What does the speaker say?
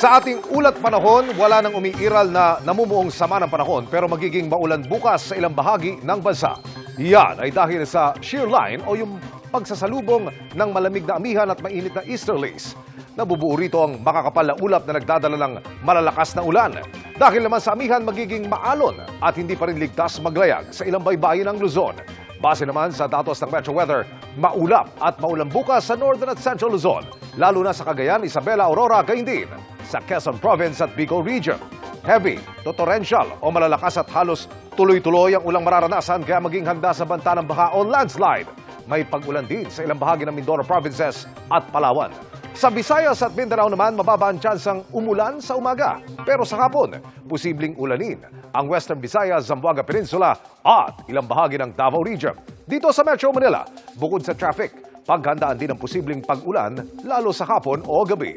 Sa ating ulat panahon, wala nang umiiral na namumuong sama ng panahon pero magiging maulan bukas sa ilang bahagi ng bansa. Yan ay dahil sa shear line o yung pagsasalubong ng malamig na amihan at mainit na easterlies. Nabubuo rito ang makakapal na ulap na nagdadala ng malalakas na ulan. Dahil naman sa amihan magiging maalon at hindi pa rin ligtas maglayag sa ilang baybayin ng Luzon. Base naman sa datos ng Metro Weather, maulap at maulan bukas sa Northern at Central Luzon, lalo na sa Cagayan, Isabela, Aurora, gayon din sa Quezon Province at Bicol Region. Heavy to torrential o malalakas at halos tuloy-tuloy ang ulang mararanasan kaya maging handa sa banta ng baha o landslide. May pag-ulan din sa ilang bahagi ng Mindoro Provinces at Palawan. Sa Visayas at Mindanao naman, mababa ang tsansang umulan sa umaga. Pero sa hapon, posibleng ulanin ang Western Visayas, Zamboanga Peninsula at ilang bahagi ng Davao Region. Dito sa Metro Manila, bukod sa traffic, paghandaan din ang posibleng pag-ulan lalo sa hapon o gabi.